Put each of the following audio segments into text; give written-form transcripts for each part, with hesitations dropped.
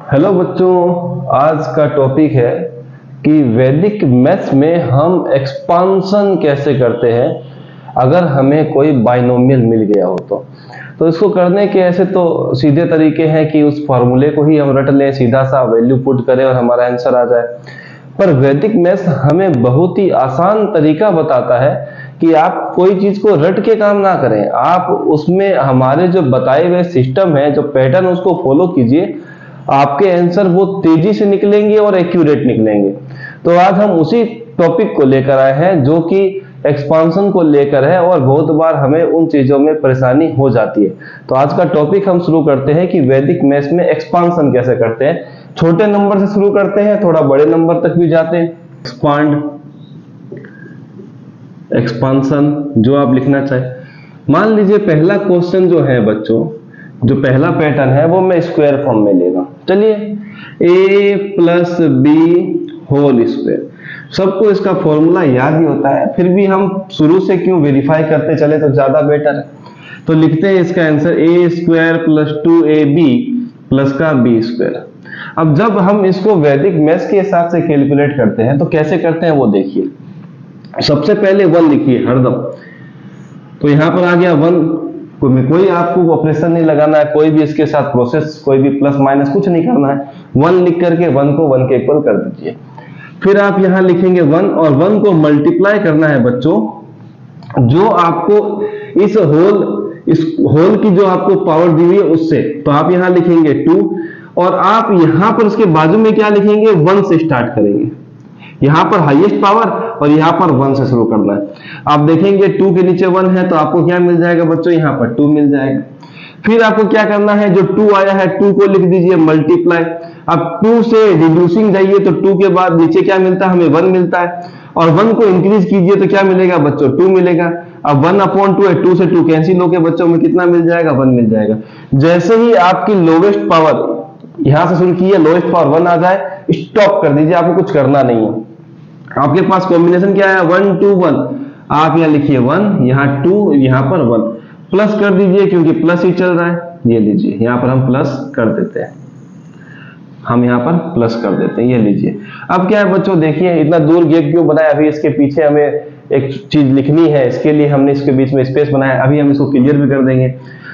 Hello बच्चों, आज का टॉपिक है कि वैदिक मैथ्स में हम एक्सपांशन कैसे करते हैं अगर हमें कोई बाइनोमियल मिल गया हो तो इसको करने के ऐसे तो सीधे तरीके हैं कि उस फॉर्मूले को ही हम रट लें, सीधा सा वैल्यू पुट करें और हमारा आंसर आ जाए। पर वैदिक मैथ्स हमें बहुत ही आसान तरीका बताता है कि आप कोई चीज को रट के काम ना करें, आप उसमें हमारे जो बताए हुए सिस्टम है, जो पैटर्न, उसको फॉलो कीजिए। आपके आंसर वो तेजी से निकलेंगे और एक्यूरेट निकलेंगे। तो आज हम उसी टॉपिक को लेकर आए हैं जो कि एक्सपांशन को लेकर है, और बहुत बार हमें उन चीजों में परेशानी हो जाती है। तो आज का टॉपिक हम शुरू करते हैं कि वैदिक मैथ्स में एक्सपांशन कैसे करते हैं। छोटे नंबर से शुरू करते हैं, थोड़ा बड़े नंबर तक भी जाते हैं। एक्सपांड, एक्सपांशन जो आप लिखना चाहे। मान लीजिए पहला क्वेश्चन जो है बच्चों, जो पहला पैटर्न है वो मैं स्क्वायर फॉर्म में लेगा। चलिए, a plus B whole square. सबको इसका फॉर्मूला याद ही होता है, फिर भी हम शुरू से क्यों वेरीफाई करते चले तो ज्यादा बेटर है। तो लिखते हैं इसका answer a square plus 2ab plus का b स्क्वायर। अब जब हम इसको वैदिक मैथ्स के हिसाब से कैलकुलेट करते हैं तो कैसे करते हैं वो देखिए। सबसे पहले 1 लिखिए हरदम। तो यहां पर आ गया 1, कोई आपको ऑपरेशन नहीं लगाना है, कोई भी इसके साथ प्रोसेस, कोई भी प्लस माइनस कुछ नहीं करना है। 1 लिख करके 1 को 1 के इक्वल कर दीजिए। फिर आप यहां लिखेंगे 1 और 1 को मल्टीप्लाई करना है बच्चों, जो आपको इस होल की जो आपको पावर दी हुई है उससे। तो आप यहां लिखेंगे 2 और आप यहां पर उसके बाजू में क्या लिखेंगे, 1 से स्टार्ट करेंगे। यहां पर हाईएस्ट पावर और यहां पर 1 से शुरू करना है। आप देखेंगे 2 के नीचे 1 है तो आपको क्या मिल जाएगा बच्चों, यहां पर 2 मिल जाएगा। फिर आपको क्या करना है, जो 2 आया है 2 को लिख दीजिए मल्टीप्लाई। अब 2 से रिड्यूसिंग जाइए तो 2 के बाद नीचे क्या मिलता है, हमें 1 मिलता है। और 1 को इंक्रीज कीजिए तो क्या मिलेगा बच्चों, 2 मिलेगा। अब 1/2 है, 2 से 2 कैंसिल होकर बच्चों में कितना मिल जाएगा, 1 मिल जाएगा। जैसे ही आपकी लोवेस्ट पावर यहां से शुरू की है, लोएस्ट पावर 1 आ जाए, स्टॉप कर दीजिए, आपको कुछ करना नहीं है। आपके पास कॉम्बिनेशन क्या है, 1 2 1। आप यहां लिखिए 1, यहां 2, यहां पर 1, प्लस कर दीजिए क्योंकि प्लस ही चल रहा है। ये लीजिए, यहां पर हम प्लस कर देते हैं, हम यहां पर प्लस कर देते हैं, ये लीजिए। अब क्या है बच्चों, देखिए इतना दूर गैप क्यों बनाया, अभी इसके पीछे हमें एक चीज लिखनी है, इसके लिए हमने इसके बीच में स्पेस बनाया। अभी हम इसको क्लियर भी कर देंगे।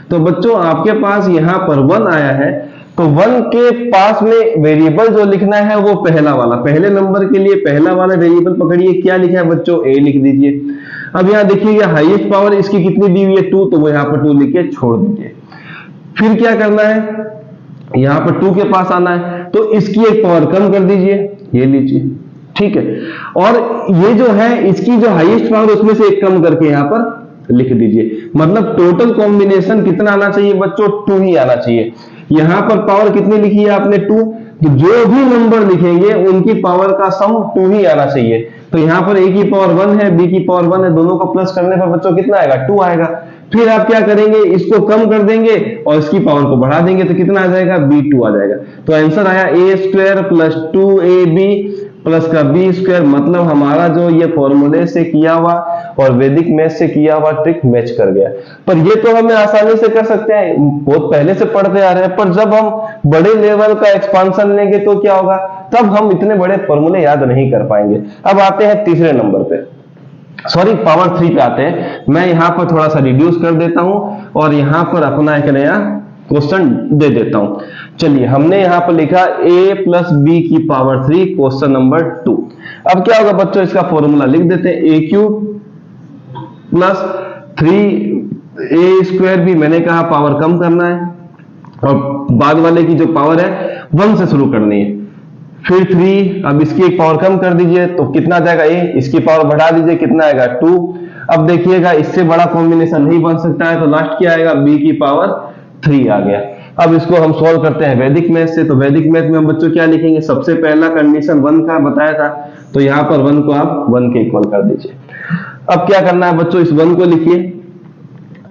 तो बच्चों आपके पास यहां पर 1 आया है, तो 1 के पास में वेरिएबल जो लिखना है वो पहला वाला, पहले नंबर के लिए पहला वाला वेरिएबल पकड़िए। क्या लिखा है बच्चों, a लिख दीजिए। अब यहां देखिए हाईएस्ट पावर इसकी कितनी दी हुई है, 2, तो वो यहां पर 2 लिख के छोड़ दीजिए। फिर क्या करना है, यहां पर 2 के पास आना है तो इसकी एक पावर कम कर दीजिए, ये लीजिए, ठीक है। और ये जो है इसकी जो हाईएस्ट पावर उसमें से एक कम करके यहां पर लिख दीजिए। मतलब टोटल कॉम्बिनेशन कितना आना चाहिए बच्चों, 2 ही आना चाहिए। यहां पर पावर कितनी लिखी है आपने, 2। तो जो भी नंबर लिखेंगे उनकी पावर का सम 2 ही आना चाहिए। तो यहां पर a की पावर 1 है, b की पावर 1 है, दोनों को प्लस करने पर बच्चों कितना आएगा, 2 आएगा। फिर आप क्या करेंगे, इसको कम कर देंगे और इसकी पावर को बढ़ा देंगे तो कितना आ जाएगा, b2 आ जाएगा। तो आंसर आया a square plus 2ab plus का b स्क्वायर। मतलब हमारा जो ये फॉर्मूले से किया हुआ और वैदिक मैथ से किया हुआ ट्रिक मैच कर गया। पर ये तो हमें आसानी से कर सकते हैं, बहुत पहले से पढ़ते आ रहे हैं। पर जब हम बड़े लेवल का एक्सपांशन लेंगे तो क्या होगा, तब हम इतने बड़े फॉर्मूले याद नहीं कर पाएंगे। अब आते हैं तीसरे नंबर पे, सॉरी पावर 3 पे आते हैं। मैं यहां पर थोड़ा सा रिड्यूस कर देता हूं और यहां पर अपना एक नया क्वेश्चन दे देता हूं। चलिए, हमने यहां पर लिखा a प्लस बी की पावर 3, क्वेश्चन नंबर 2। अब क्या होगा बच्चों, इसका फॉर्मूला लिख देते हैं, a cube plus 3a square, भी मैंने कहा पावर कम करना है और बाद वाले की जो पावर है 1 से शुरू करनी है। फिर 3, अब इसकी एक पावर कम कर दीजिए तो कितना जाएगा a, इसकी पावर बढ़ा दीजिए, कितना आएगा 2। अब देखिएगा इससे बड़ा कॉम्बिनेशन नहीं बन सकता है, तो लास्ट क्या आएगा, b की पावर 3 आ गया। अब इसको हम सॉल्व करते हैं वैदिक मैथ से। तो वैदिक मैथ में हम बच्चों क्या लिखेंगे, सबसे पहला कंडीशन 1 का बताया था, तो यहां पर 1 को आप 1 के इक्वल कर दीजिए। अब क्या करना है बच्चों, इस 1 को लिखिए,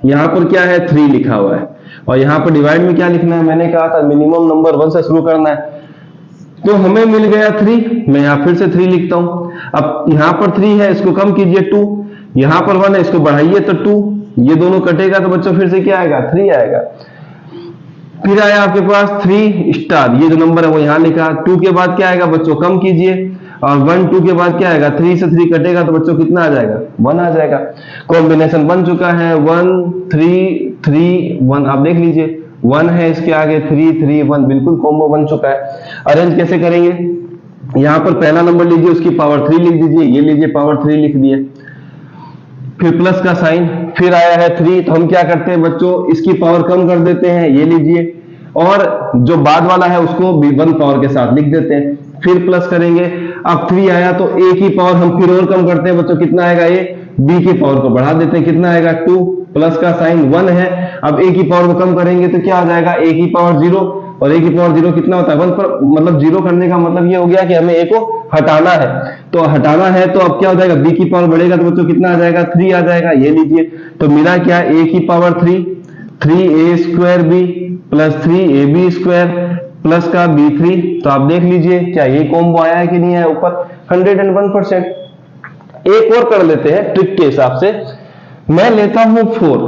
यहां पर क्या है 3 लिखा हुआ है, और यहां पर डिवाइड में क्या लिखना है, मैंने कहा था मिनिमम नंबर 1 से शुरू करना है। तो हमें मिल गया 3, मैं यहां फिर से 3 लिखता हूं। अब यहां पर 3 है, इसको कम कीजिए 2, यहां पर 1 है, इसको बढ़ाइए तो 2, ये दोनों कटेगा तो बच्चों फिर से क्या आएगा, 3 आएगा। फिर आया आपके पास 3 स्टार, ये जो नंबर है वो यहाँ लिखा। 2 के बाद क्या आएगा बच्चों, कम कीजिए, और 1 2 के बाद क्या आएगा, 3 से 3 कटेगा तो बच्चों कितना आ जाएगा, 1 आ जाएगा। कॉम्बिनेशन बन चुका है 1 3 3 1, आप देख लीजिए 1 है इसके आगे, 3 3 1, बिल्कुल कॉम्बो बन चुका है। अरेंज कैसे करेंगे, यहाँ पर पहला नंबर लीजिए, उसकी पावर 3 लिख दीजिए, ये लीजिए पावर 3 लिख दिए, फिर प्लस का साइन, फिर आया है 3, तो हम क्या करते हैं बच्चों, इसकी पावर कम कर देते हैं, ये लीजिए, और जो बाद वाला है उसको भी 1 पावर के साथ लिख देते हैं, फिर प्लस करेंगे। अब 3 आया तो a की पावर हम फिर और कम करते हैं बच्चों, कितना आएगा a, b की पावर को बढ़ा देते हैं, कितना आएगा 2, प्लस का साइन 1 है। अब a की पावर को कम करेंगे तो क्या आ जाएगा, a की पावर 0, और a की पावर 0 कितना होता है 1 पर, मतलब 0 करने का मतलब ये हो गया कि हमें a को हटाना है, तो हटाना है तो अब क्या हो जाएगा, b की पावर बढ़ेगा तो बच्चों कितना आ जाएगा, 3 आ जाएगा, ये लीजिए। तो मिला क्या, a की power 3, 3a square b plus 3ab square plus का b3, तो आप देख लीजिए क्या ये कॉम्बो आया है कि नहीं आया ऊपर, 101%। एक और कर लेते हैं ट्रिक के हिसाब से, मैं लेता हूं 4,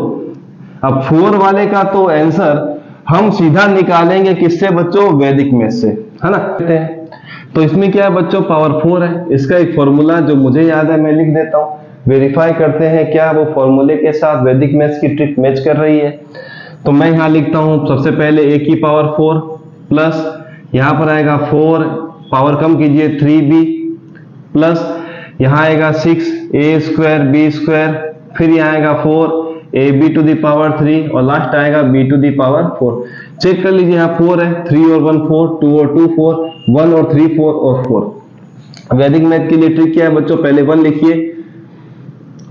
अब 4 वाले का तो आंसर हम सीधा निकालेंगे किससे बच्चों, वैदिक मैथ से, है ना। तो इसमें क्या है बच्चों, पावर 4 है, इसका एक फॉर्मूला जो मुझे याद है मैं लिख देता हूं, वेरीफाई करते हैं क्या वो फॉर्मूले के साथ वैदिक मैथ्स की ट्रिक मैच कर रही है। तो मैं यहां लिखता हूं सबसे पहले a की पावर 4 प्लस, यहां पर आएगा 4, पावर कम कीजिए 3b प्लस, यहां आएगा 6a स्क्वायर b स्क्वायर, फिर यहां आएगा 4ab टू द पावर 3, और लास्ट आएगा b to the power 4। Check कर लीजिए, यहाँ 4 है, 3 और 1 4, 2 और 2 4, 1 और 3 4 और 4। वैदिक मैथ के लिए ट्रिक क्या है बच्चों, पहले 1 लिखिए,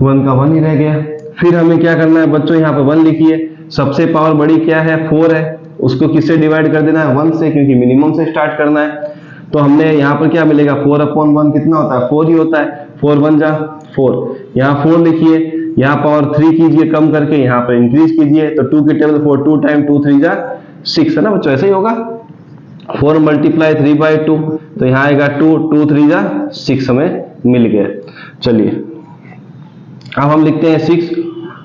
1 का 1 ही रह गया, फिर हमें क्या करना है बच्चों, यहाँ पे 1 लिखिए, सबसे पावर बड़ी क्या है 4 है, उसको किससे डिवाइड कर देना है 1 से, क्योंकि मिनिमम से स्टार्ट करना है। तो हमने यहाँ पर क्या मिलेगा, 4/1 कितना होता है 4 ही होता है, 4 1 जा 4, यहाँ 4 लिखिए, यहाँ पावर 3 कीजिए कम करके, यहाँ पर इंक्रीज कीजिए, तो 2 की टेबल 4, 2 टाइम 2 3 जा 6 है ना बच्चों, ऐसे ही होगा, 4 मल्टीप्लाई 3/2, तो यहाँ आएगा 2 2 3 जा 6 हमें मिल गया। चलिए अब हम लिखते हैं 6,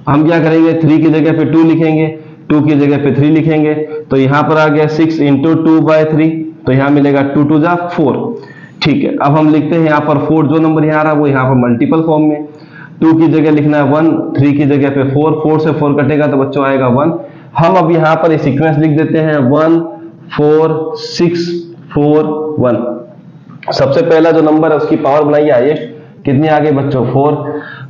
हम क्या करेंगे 3 की जगह पे 2 लिखेंगे, 2 की जगह पे 3 लिखेंगे, तो यहां पर आ गया 6 इंटू 2/3, तो यहां मिलेगा 2 2 जा 4। ठीक है, अब हम लिखते हैं यहाँ पर 4, जो नंबर यहाँ आ रहा है वो यहाँ पर मल्टीपल फॉर्म में, 2 की जगह लिखना है 1, 3 की जगह पे 4, 4 से 4 कटेगा तो बच्चों आएगा 1। हम अब यहाँ पर सीक्वेंस लिख देते हैं 1 4 6 4 1। सबसे पहला जो नंबर है उसकी पावर बनाइए हाईएस्ट, कितनी आ गई बच्चों 4।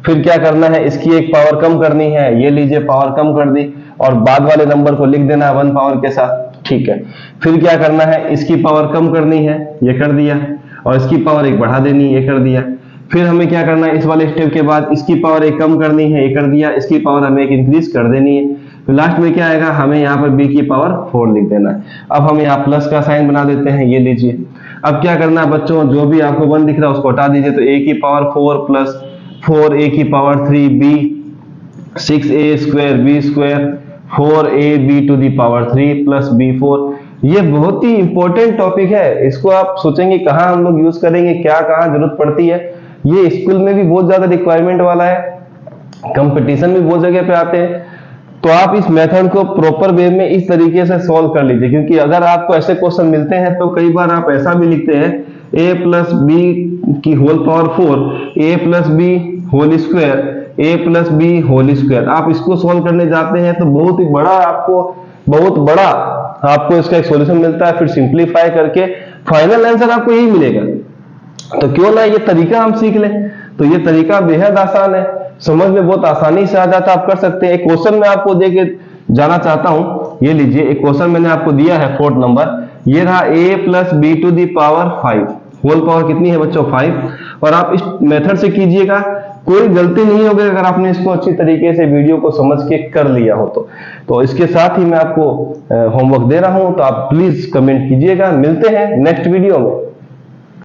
फिर क्या करना है, इसकी एक पावर कम करनी है, ये लीजिए पावर कम कर दी, और बाद वाले नंबर को लिख देना है 1 पावर के साथ। ठीक है, फिर क्या करना है, इसकी पावर कम करनी है, ये कर दिया, और इसकी पावर एक बढ़ा देनी, ये कर दिया। फिर हमें क्या करना है, इस वाले स्टेप के बाद इसकी पावर एक कम करनी है, ये कर दिया, इसकी पावर हमें एक इंक्रीज कर देनी है। तो लास्ट में क्या आएगा, हमें यहाँ पर b की पावर 4 लिख देना है। अब हम यहाँ प्लस का साइन बना देते हैं, ये लीजिए। अब क्या करना है बच्चों, जो भी आपको 1 दिख रहा है उसको हटा दीजिए, तो a की पावर 4 प्लस 4a की power 3b 6a square b square 4ab to the power 3 plus b4। ये बहुत ही इंपॉर्टेंट टॉपिक है, इसको आप सोचेंगे कहाँ हम लोग यूज करेंगे, क्या कहाँ जरूरत पड़ती है। ये स्कूल में भी बहुत ज्यादा रिक्वायरमेंट वाला है, कंपटीशन भी बहुत जगह पे आते हैं। तो आप इस मेथड को प्रॉपर वे में इस तरीके से सॉल्व कर लीजिए, क्योंकि अगर आपको ऐसे क्वेश्चन मिलते हैं तो कई बार आप ऐसा भी लिखते हैं a प्लस बी की whole power 4, a plus B whole square, a plus B whole square. आप इसको सॉल्व करने जाते हैं तो बहुत बड़ा आपको इसका एक सॉल्यूशन मिलता है, फिर सिंप्लीफाई करके फाइनल आंसर आपको यही मिलेगा। तो क्यों ना ये तरीका हम सीख लें। तो ये तरीका बेहद आसान है, समझ में बहुत आसानी से आ जाता है, आप कर सकते हैं। एक क्वेश्चन मैं आपको देके जाना चाहता हूं, ये लीजिए, एक क्वेश्चन मैंने आपको दिया है 4th नंबर, ये रहा a plus B to the power 5, whole power कितनी है बच्चों 5। और आप इस मेथड से कीजिएगा, कोई गलती नहीं होगी अगर आपने इसको अच्छी तरीके से वीडियो को समझ के कर लिया हो तो इसके साथ ही मैं आपको होमवर्क दे रहा हूं, तो आप प्लीज कमेंट कीजिएगा। मिलते हैं नेक्स्ट वीडियो में।